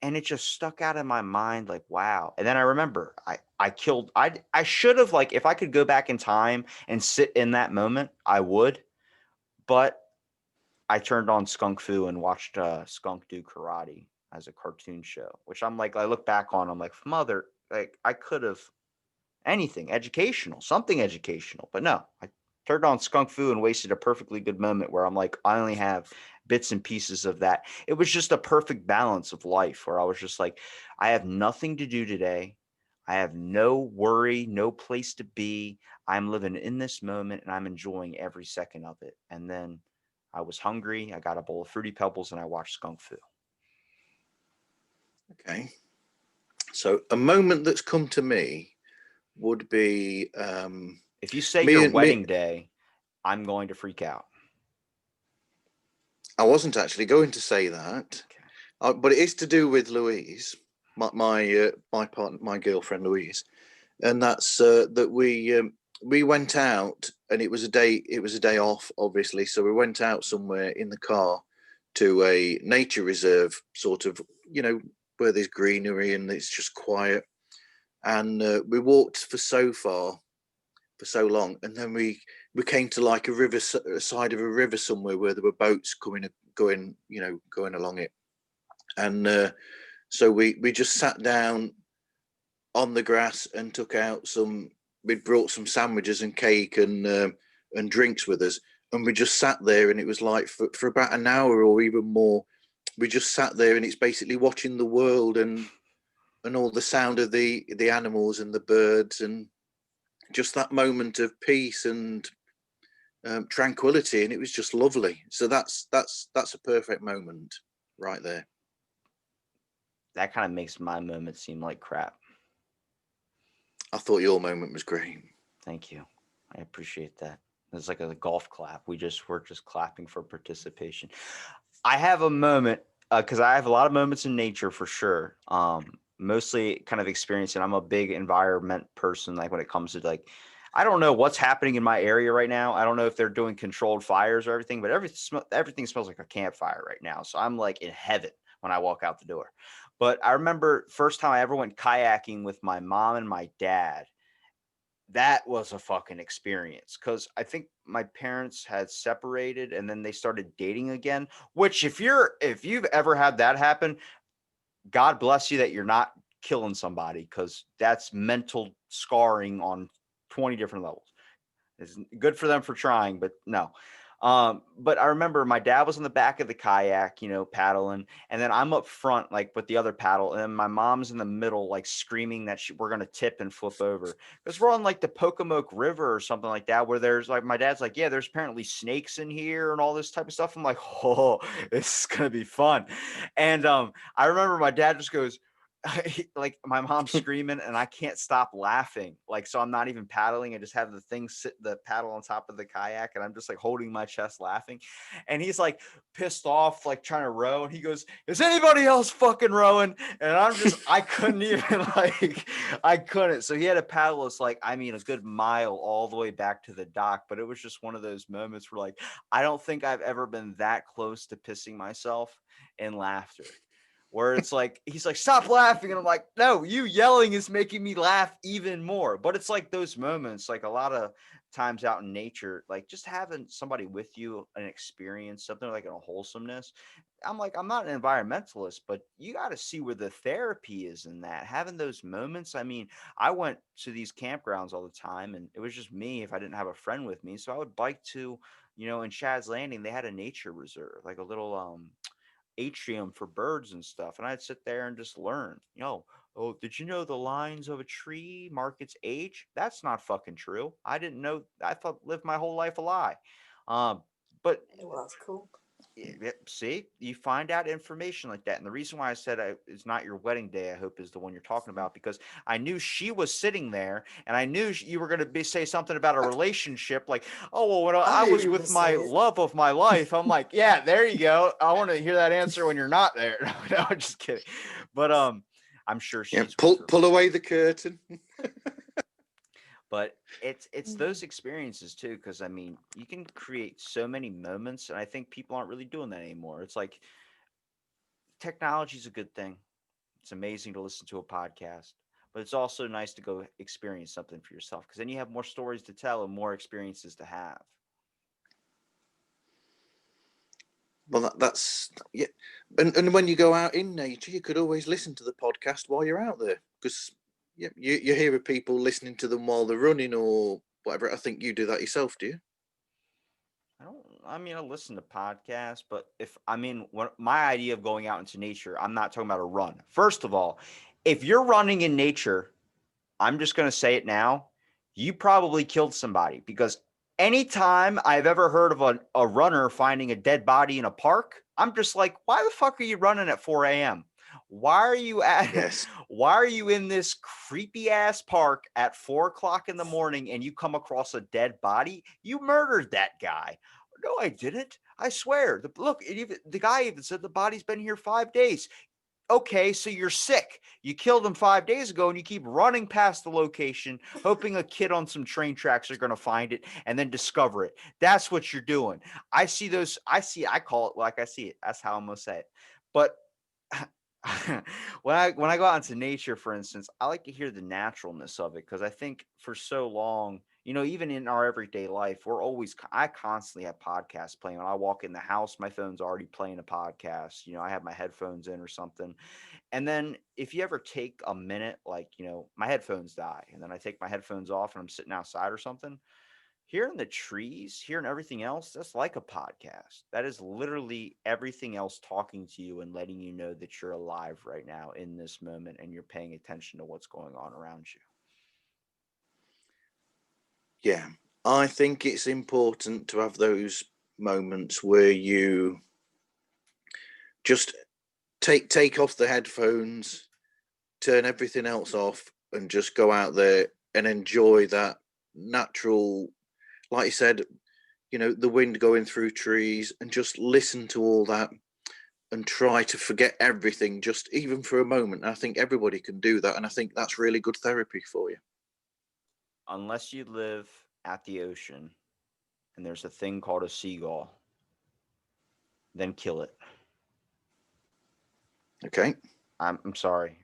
And it just stuck out in my mind like, wow. And then I remember I should have, like, if I could go back in time and sit in that moment, I would. But I turned on Skunk Fu and watched Skunk do karate as a cartoon show, which I'm like, I look back on, I'm like, mother, like I could have anything educational, something educational. But no, I turned on Skunk Fu and wasted a perfectly good moment where I'm like, I only have bits and pieces of that. It was just a perfect balance of life where I was just like, I have nothing to do today. I have no worry, no place to be. I'm living in this moment and I'm enjoying every second of it. And then I was hungry. I got a bowl of Fruity Pebbles and I watched Skunk Fu. Okay. So a moment that's come to me would be If you say me your and wedding day, I'm going to freak out. I wasn't actually going to say that, but it is to do with Louise, my partner, my girlfriend Louise, and that's that we went out, and it was a day off, obviously, so we went out somewhere in the car to a nature reserve, sort of, where there's greenery and it's just quiet, and we walked for so long, and then we came to like a side of a river somewhere where there were boats going along it, and so we just sat down on the grass and took out we'd brought some sandwiches and cake and drinks with us, and we just sat there, and it was like for about an hour or even more, we just sat there, and it's basically watching the world and all the sound of the animals and the birds, and just that moment of peace and tranquility, and it was just lovely. So that's a perfect moment right there. That kind of makes my moment seem like crap. I thought your moment was great. Thank you. I appreciate that. It's like a golf clap. We're just clapping for participation. I have a moment because I have a lot of moments in nature for sure. Mostly kind of experiencing. I'm a big environment person. Like when it comes to like, I don't know what's happening in my area right now. I don't know if they're doing controlled fires or everything, but everything smells like a campfire right now. So I'm like in heaven when I walk out the door. But I remember first time I ever went kayaking with my mom and my dad. That was a fucking experience because I think my parents had separated and then they started dating again, which if you've ever had that happen, God bless you that you're not killing somebody because that's mental scarring on 20 different levels. It's good for them for trying, but no. But I remember my dad was in the back of the kayak, paddling, and then I'm up front, like with the other paddle, and then my mom's in the middle, like screaming that we're gonna tip and flip over because we're on like the Pocomoke River or something like that, where there's like my dad's like, yeah, there's apparently snakes in here and all this type of stuff. I'm like, oh, this is gonna be fun, and I remember my dad just goes. Like my mom's screaming and I can't stop laughing. Like, so I'm not even paddling. I just have the paddle on top of the kayak and I'm just like holding my chest laughing. And he's like pissed off, like trying to row. And he goes, is anybody else fucking rowing? And I couldn't even I couldn't. So he had to paddle us a good mile all the way back to the dock. But it was just one of those moments where like, I don't think I've ever been that close to pissing myself in laughter. Where it's like, he's like, stop laughing. And I'm like, no, you yelling is making me laugh even more. But it's like those moments, like a lot of times out in nature, like just having somebody with you, an experience, something like a wholesomeness. I'm like, I'm not an environmentalist, but you got to see where the therapy is in that. Having those moments. I mean, I went to these campgrounds all the time and it was just me if I didn't have a friend with me. So I would bike to, in Shad's Landing, they had a nature reserve, like a little, atrium for birds and stuff. And I'd sit there and just learn, oh, did you know the lines of a tree mark its age? That's not fucking true. I didn't know. I thought lived my whole life a lie. But Well, that's cool. see, you find out information like that. And the reason why I said it's not your wedding day, I hope, is the one you're talking about, because I knew she was sitting there and I knew you were going to say something about a relationship like, oh, well, when I was with my love of my life, I'm like, yeah, there you go. I want to hear that answer when you're not there. No, I'm just kidding. But I'm sure she's pull away the curtain. But it's those experiences too, because I mean, you can create so many moments, and I think people aren't really doing that anymore. It's like technology is a good thing. It's amazing to listen to a podcast, but it's also nice to go experience something for yourself because then you have more stories to tell and more experiences to have. Well, that's yeah, and when you go out in nature, you could always listen to the podcast while you're out there because you hear of people listening to them while they're running or whatever. I think you do that yourself, do you? I listen to podcasts, but my idea of going out into nature, I'm not talking about a run. First of all, if you're running in nature, I'm just going to say it now, you probably killed somebody because anytime I've ever heard of a runner finding a dead body in a park, I'm just like, why the fuck are you running at 4 a.m.? Why are you at Yes. why are you in this creepy ass park at 4 o'clock in the morning and you come across a dead body? You murdered that guy. No, I didn't. I swear. The guy even said the body's been here 5 days. Okay, so you're sick. You killed him 5 days ago and you keep running past the location, hoping a kid on some train tracks are going to find it and then discover it. That's what you're doing. I call it like I see it. That's how I'm going to say it. But when I go out into nature, for instance, I like to hear the naturalness of it because I think for so long, even in our everyday life, I constantly have podcasts playing. When I walk in the house, my phone's already playing a podcast. I have my headphones in or something. And then if you ever take a minute, like, my headphones die and then I take my headphones off and I'm sitting outside or something, hearing the trees, hearing everything else, that's like a podcast. That is literally everything else talking to you and letting you know that you're alive right now in this moment and you're paying attention to what's going on around you. Yeah. I think it's important to have those moments where you just take off the headphones, turn everything else off, and just go out there and enjoy that natural, like you said, the wind going through trees, and just listen to all that and try to forget everything, just even for a moment. And I think everybody can do that. And I think that's really good therapy for you. Unless you live at the ocean and there's a thing called a seagull, then kill it. Okay. I'm sorry.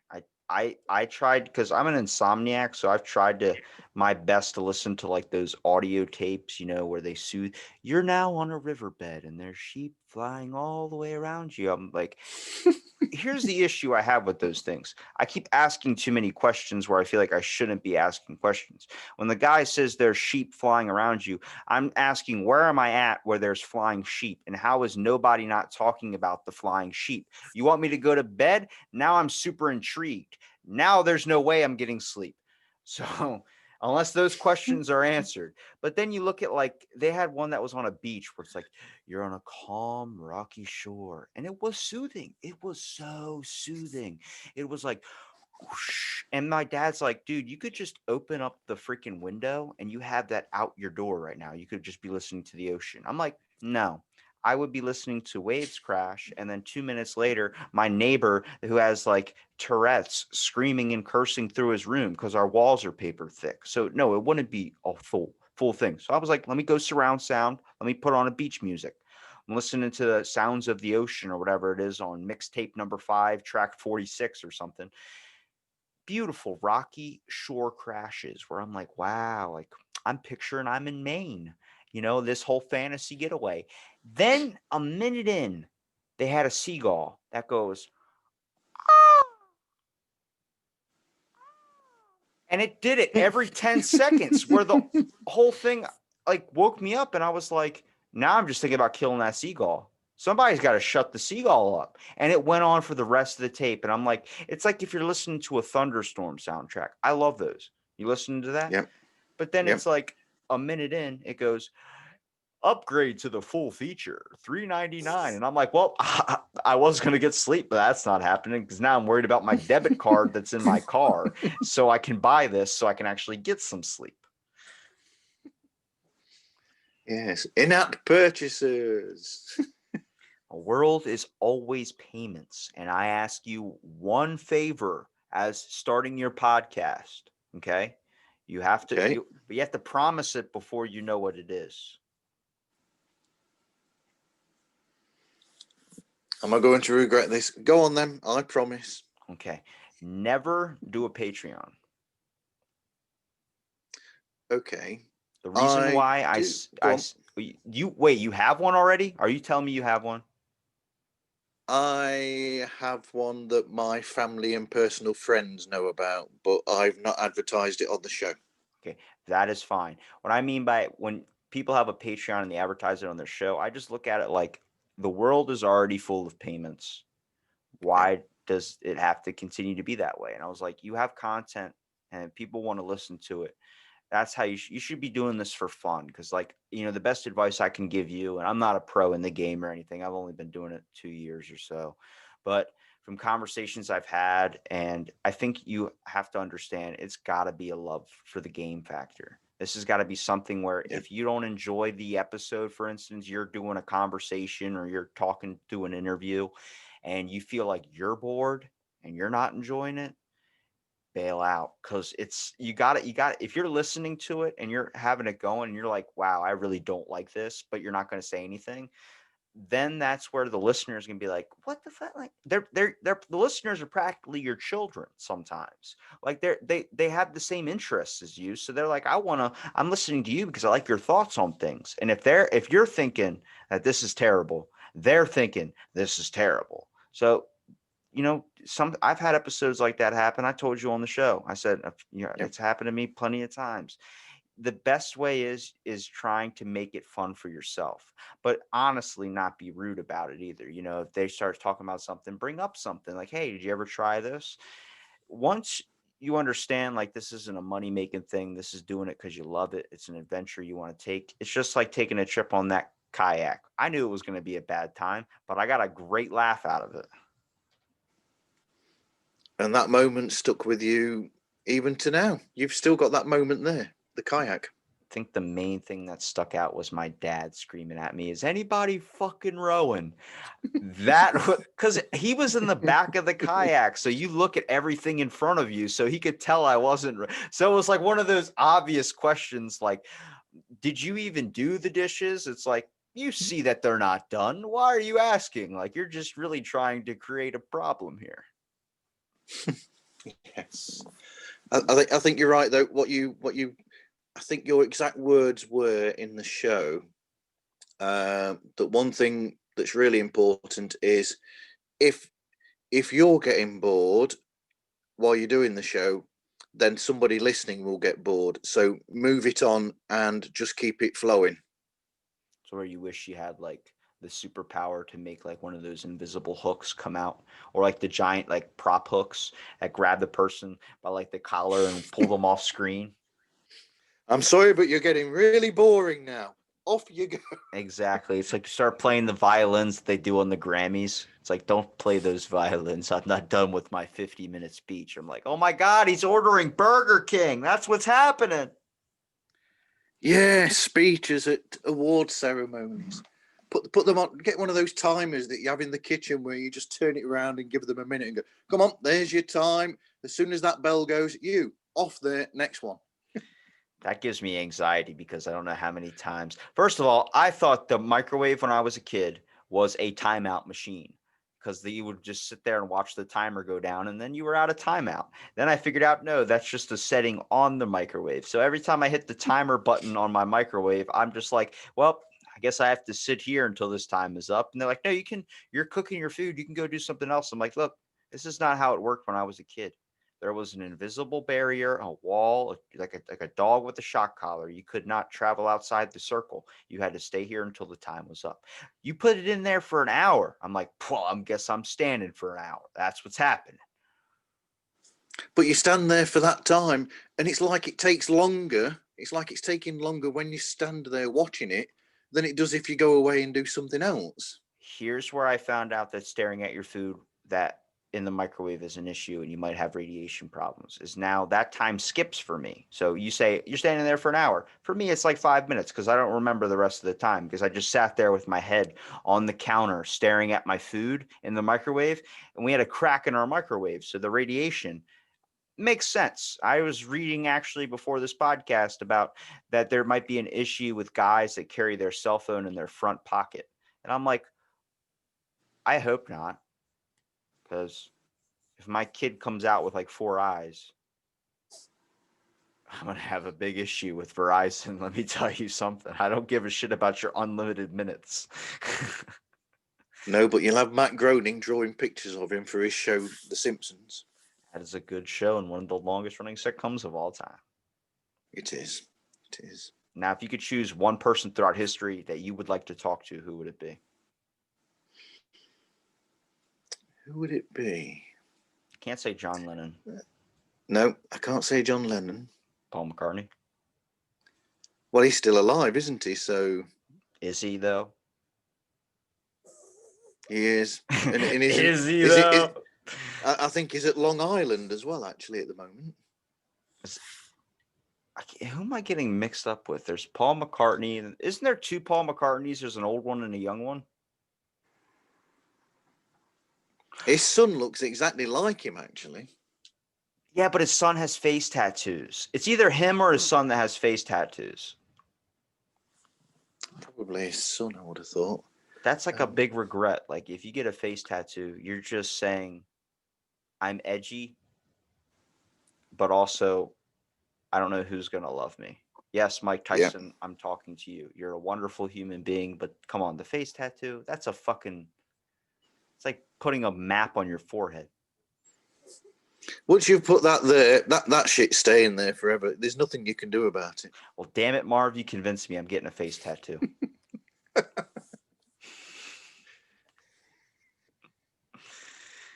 I tried because I'm an insomniac, so I've tried my best to listen to like those audio tapes, where they soothe. You're now on a riverbed and there's sheep flying all the way around you. I'm like, here's the issue I have with those things. I keep asking too many questions where I feel like I shouldn't be asking questions. When the guy says there's sheep flying around you, I'm asking, where am I at where there's flying sheep? And how is nobody not talking about the flying sheep? You want me to go to bed? Now I'm super intrigued. Now there's no way I'm getting sleep. So unless those questions are answered. But then you look at, like, they had one that was on a beach where it's like, you're on a calm, rocky shore. And it was soothing. It was so soothing. It was like, whoosh. And my dad's like, dude, you could just open up the freaking window and you have that out your door right now. You could just be listening to the ocean. I'm like, no. I would be listening to waves crash. And then 2 minutes later, my neighbor who has like Tourette's screaming and cursing through his room because our walls are paper thick. So no, it wouldn't be a full thing. So I was like, let me go surround sound. Let me put on a beach music. I'm listening to the sounds of the ocean or whatever it is on mixtape number 5, track 46 or something. Beautiful rocky shore crashes where I'm like, wow, like I'm picturing I'm in Maine, this whole fantasy getaway. Then a minute in, they had a seagull that goes, and it did it every 10 seconds where the whole thing like woke me up. And I was like, now I'm just thinking about killing that seagull. Somebody's got to shut the seagull up. And it went on for the rest of the tape. And I'm like, it's like if you're listening to a thunderstorm soundtrack. I love those. You listen to that? Yep. But then Yep. it's like a minute in, it goes, upgrade to the full feature, $3.99. And I'm like, well, I was going to get sleep, but that's not happening because now I'm worried about my debit card that's in my car. So I can buy this so I can actually get some sleep. Yes. In-app purchases. A world is always payments. And I ask you one favor as starting your podcast. Okay. You have to, Okay. you have to promise it before you know what it is. Am I going to regret this? Go on then. I promise. Okay. Never do a Patreon. Okay. The reason why you have one already? Are you telling me you have one? I have one that my family and personal friends know about, but I've not advertised it on the show. Okay, that is fine. What I mean by when people have a Patreon and they advertise it on their show, I just look at it like the world is already full of payments. Why does it have to continue to be that way? And I was like, you have content and people want to listen to it. That's how you should be doing this for fun. Because, like, the best advice I can give you, and I'm not a pro in the game or anything. I've only been doing it 2 years or so. But from conversations I've had, and I think you have to understand it's got to be a love for the game factor. This has got to be something where Yeah. if you don't enjoy the episode, for instance, you're doing a conversation or you're talking to an interview and you feel like you're bored and you're not enjoying it, bail out, because it's you got if you're listening to it and you're having it going and you're like, wow, I really don't like this, but you're not going to say anything, then that's where the listeners can be like, what the fuck? Like they're the listeners are practically your children sometimes. Like they have the same interests as you. So they're like, I'm listening to you because I like your thoughts on things. And if you're thinking that this is terrible, they're thinking this is terrible. So I've had episodes like that happen. I told you on the show. I said, Yep. it's happened to me plenty of times. The best way is trying to make it fun for yourself, but honestly, not be rude about it either. If they start talking about something, bring up something like, hey, did you ever try this? Once you understand, like, this isn't a money making thing, this is doing it because you love it, it's an adventure you want to take. It's just like taking a trip on that kayak. I knew it was going to be a bad time, but I got a great laugh out of it. And that moment stuck with you even to now. You've still got that moment there, the kayak. I think the main thing that stuck out was my dad screaming at me, is anybody fucking rowing? That because he was in the back of the kayak, so you look at everything in front of you, so he could tell I wasn't. So it was like one of those obvious questions, like, did you even do the dishes? It's like, you see that they're not done. Why are you asking? Like, you're just really trying to create a problem here. Yes, I think you're right though. I think your exact words were in the show. That one thing that's really important is if you're getting bored while you're doing the show, then somebody listening will get bored. So move it on and just keep it flowing. So where you wish you had like the superpower to make like one of those invisible hooks come out, or like the giant like prop hooks that grab the person by like the collar and pull them off screen. I'm sorry, but you're getting really boring now. Off you go. Exactly. It's like you start playing the violins that they do on the Grammys. It's like, don't play those violins. I'm not done with my 50-minute speech. I'm like, oh my God, he's ordering Burger King. That's what's happening. Yeah, speeches at award ceremonies. Put them on. Get one of those timers that you have in the kitchen where you just turn it around and give them a minute and go, "Come on, there's your time." As soon as that bell goes, you off there. Next one. That gives me anxiety because I don't know how many times. First of all, I thought the microwave when I was a kid was a timeout machine, because you would just sit there and watch the timer go down and then you were out of timeout. Then I figured out, no, that's just a setting on the microwave. So every time I hit the timer button on my microwave, I'm just like, well, I guess I have to sit here until this time is up. And they're like, no, you're cooking your food. You can go do something else. I'm like, look, this is not how it worked when I was a kid. There was an invisible barrier, a wall, like a dog with a shock collar. You could not travel outside the circle. You had to stay here until the time was up. You put it in there for an hour. I'm like, well, I guess I'm standing for an hour. That's what's happening. But you stand there for that time, and it's like it takes longer. It's like it's taking longer when you stand there watching it than it does if you go away and do something else. Here's where I found out that staring at your food that in the microwave is an issue and you might have radiation problems, is now that time skips for me. So you say you're standing there for an hour. For me, it's like 5 minutes because I don't remember the rest of the time because I just sat there with my head on the counter staring at my food in the microwave, and we had a crack in our microwave. So the radiation makes sense. I was reading actually before this podcast about that there might be an issue with guys that carry their cell phone in their front pocket. And I'm like, I hope not, because if my kid comes out with like 4 eyes, I'm going to have a big issue with Verizon. Let me tell you something. I don't give a shit about your unlimited minutes. No, but you'll have Matt Groening drawing pictures of him for his show, The Simpsons. That is a good show and one of the longest running sitcoms of all time. It is. It is. Now, if you could choose one person throughout history that you would like to talk to, who would it be? Who would it be? Can't say John Lennon. No, I can't say John Lennon. Paul McCartney. Well, he's still alive, isn't he? So Is he though? he is. And Is he though? think he's at Long Island as well, actually, at the moment. Who am I getting mixed up with? There's Paul McCartney. Isn't there two Paul McCartneys? There's an old one and a young one. His son looks exactly like him, actually. Yeah, but his son has face tattoos. It's either him or his son that has face tattoos. Probably his son, I would have thought. That's like a big regret. Like, if you get a face tattoo, you're just saying, I'm edgy, but also, I don't know who's going to love me. Yes, Mike Tyson, yeah. I'm talking to you. You're a wonderful human being, but come on, the face tattoo, that's a fucking, it's like putting a map on your forehead. Once you've put that there, that shit's staying there forever. There's nothing you can do about it. Well, damn it, Marv, you convinced me I'm getting a face tattoo.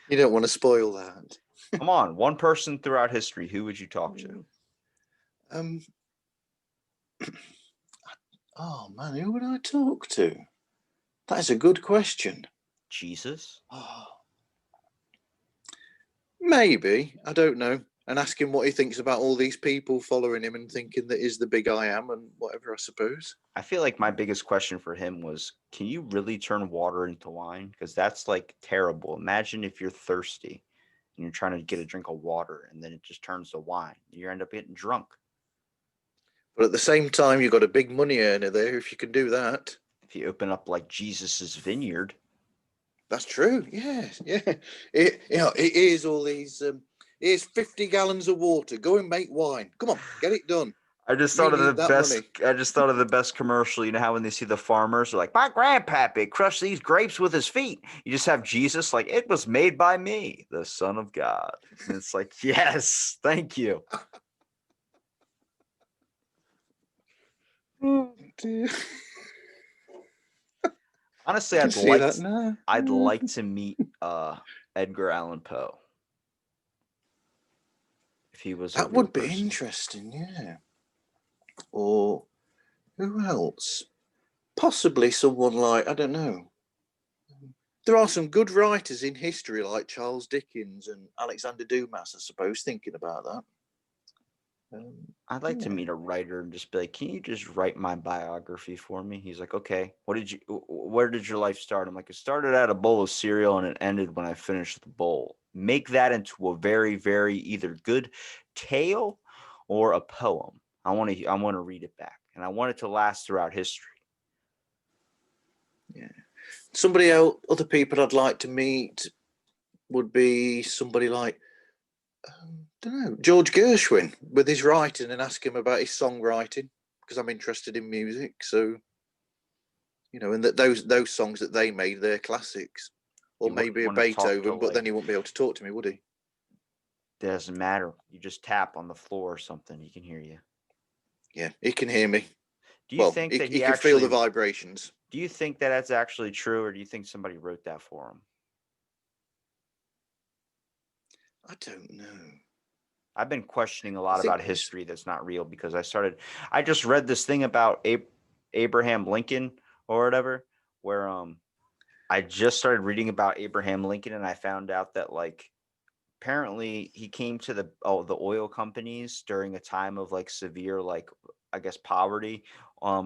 You don't want to spoil that. Come on, one person throughout history, who would you talk to? Oh man, who would I talk to? That is a good question. Jesus? Oh. Maybe, I don't know. And ask him what he thinks about all these people following him and thinking that he's the big I am and whatever, I suppose. I feel like my biggest question for him was, can you really turn water into wine? Because that's like terrible. Imagine if you're thirsty and you're trying to get a drink of water and then it just turns to wine. You end up getting drunk. But at the same time, you've got a big money earner there if you can do that. If you open up like Jesus's vineyard. That's true. Yeah. It is all these. Here's 50 gallons of water. Go and make wine. Come on, get it done. I just thought of the best. Money. I just thought of the best commercial. You know how when they see the farmers, they're like, "My grandpappy crushed these grapes with his feet." You just have Jesus like, "It was made by me, the Son of God." And it's like, yes, thank you. Oh dear. Honestly, I'd like to meet Edgar Allan Poe. If he was that would be interesting, yeah. Or who else? Possibly someone like, I don't know. There are some good writers in history like Charles Dickens and Alexander Dumas, I suppose, thinking about that. I'd like to meet a writer and just be like, can you just write my biography for me? He's like, okay, where did your life start? I'm like, it started at a bowl of cereal and it ended when I finished the bowl. Make that into a very, very either good tale or a poem. I want to read it back and I want it to last throughout history. Yeah. Somebody else, other people I'd like to meet would be somebody like, don't know, George Gershwin with his writing and ask him about his songwriting because I'm interested in music. So, you know, and that those songs that they made, they're classics. Or maybe a Beethoven, but then he won't be able to talk to me, would he? It doesn't matter. You just tap on the floor or something. He can hear you. Yeah, he can hear me. Do you think that he can feel the vibrations? Do you think that that's actually true, or do you think somebody wrote that for him? I don't know. I've been questioning a lot about history that's not real because I just read this thing about Abraham Lincoln or whatever, where I just started reading about Abraham Lincoln and I found out that like apparently he came to the oil companies during a time of like severe like I guess poverty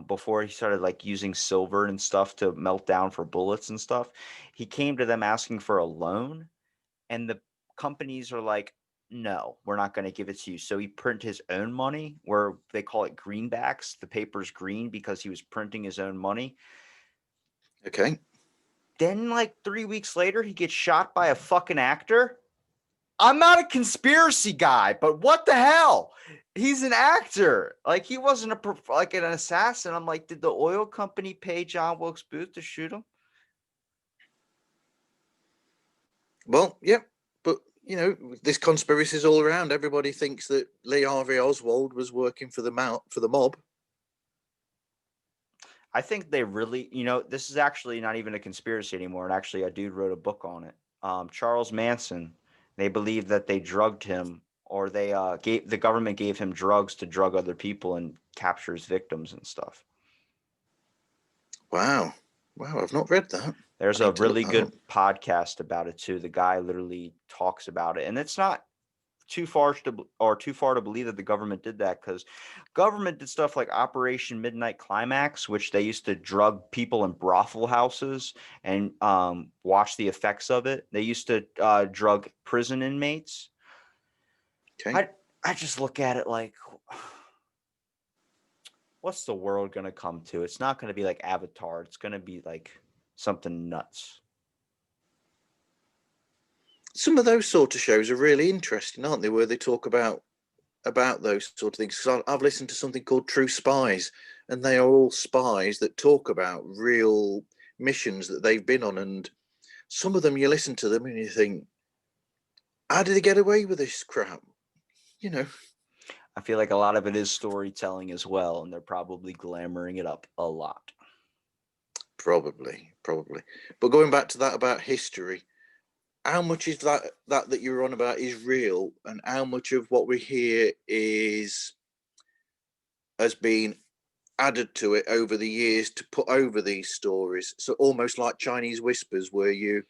before he started like using silver and stuff to melt down for bullets and stuff. He came to them asking for a loan and the companies are like, no, we're not going to give it to you. So he printed his own money where they call it greenbacks. The paper's green because he was printing his own money. Okay. Then like 3 weeks later, he gets shot by a fucking actor. I'm not a conspiracy guy, but what the hell? He's an actor. Like he wasn't an assassin. I'm like, did the oil company pay John Wilkes Booth to shoot him? Well, yeah, but you know, this conspiracy is all around. Everybody thinks that Lee Harvey Oswald was working for the mob. I think they really, this is actually not even a conspiracy anymore. And actually, a dude wrote a book on it. Charles Manson. They believe that they drugged him, or the government gave him drugs to drug other people and capture his victims and stuff. Wow, I've not read that. There's I a need to look really that up. good podcast about it too. The guy literally talks about it, and it's not too far to believe that the government did that, because government did stuff like Operation Midnight Climax, which they used to drug people in brothel houses and watch the effects of it. They used to drug prison inmates. Okay. I just look at it like, what's the world gonna come to? It's not gonna be like Avatar. It's gonna be like something nuts. Some of those sort of shows are really interesting, aren't they? Where they talk about those sort of things. Because I've listened to something called True Spies, and they are all spies that talk about real missions that they've been on. And some of them, you listen to them and you think, how did they get away with this crap? You know, I feel like a lot of it is storytelling as well, and they're probably glamoring it up a lot. probably. But going back to that about history, how much is that you're on about is real, and how much of what we hear has been added to it over the years to put over these stories? So almost like Chinese whispers, where you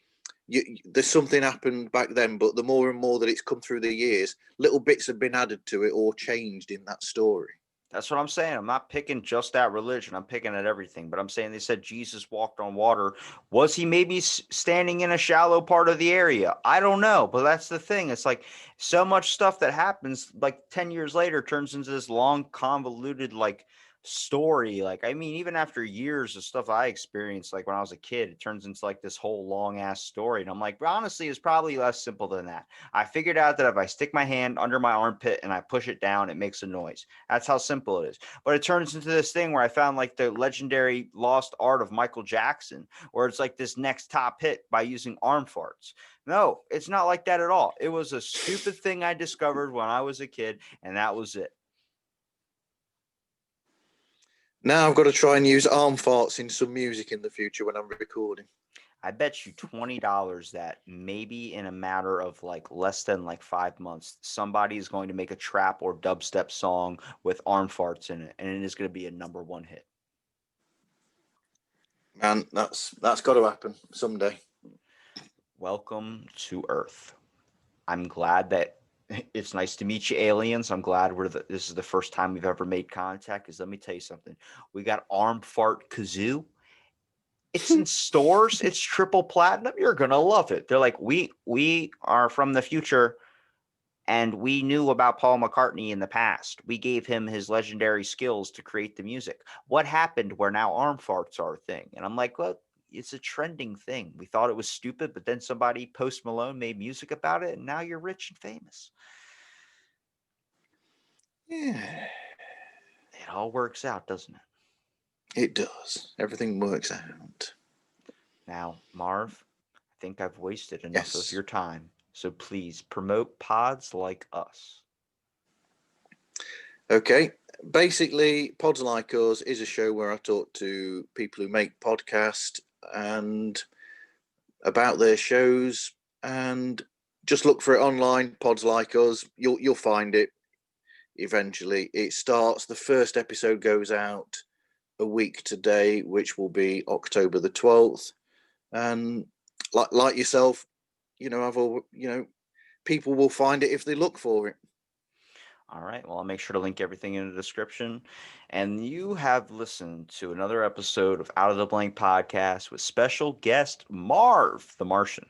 there's something happened back then, but the more and more that it's come through the years, little bits have been added to it or changed in that story. That's what I'm saying. I'm not picking just that religion. I'm picking at everything. But I'm saying they said Jesus walked on water. Was he maybe standing in a shallow part of the area? I don't know. But that's the thing. It's like so much stuff that happens like 10 years later turns into this long, convoluted, like story. Like, I mean, even after years of stuff I experienced, like when I was a kid, it turns into like this whole long ass story. And I'm like, honestly, it's probably less simple than that. I figured out that if I stick my hand under my armpit and I push it down, it makes a noise. That's how simple it is. But it turns into this thing where I found like the legendary lost art of Michael Jackson, where it's like this next top hit by using arm farts. No, it's not like that at all. It was a stupid thing I discovered when I was a kid, and that was it. Now I've got to try and use arm farts in some music in the future when I'm recording. I bet you $20 that maybe in a matter of like less than like 5 months, somebody is going to make a trap or dubstep song with arm farts in it, and it is going to be a #1 hit. Man, that's got to happen someday. Welcome to Earth. I'm glad that it's nice to meet you, aliens. I'm glad this is the first time we've ever made contact. Because let me tell you something, we got arm fart kazoo. It's in stores. It's triple platinum. You're gonna love it. They're like, we are from the future, and we knew about Paul McCartney in the past. We gave him his legendary skills to create the music. What happened where now arm farts are a thing? And I'm like, well, it's a trending thing. We thought it was stupid, but then somebody, Post Malone, made music about it, and now you're rich and famous. Yeah, It all works out, doesn't it? it does. Everything works out. Now, Marv, I think I've wasted enough of Yes. your time. So please promote pods like us. Okay. Basically, Pods Like Us is a show where I talk to people who make podcasts and about their shows, and just look for it online. Pods Like Us. You'll find it eventually. It starts. The first episode goes out a week today, which will be October the 12th. And like yourself, I've all people will find it if they look for it. All right. Well, I'll make sure to link everything in the description. And you have listened to another episode of Out of the Blank podcast with special guest Marv, the Martian.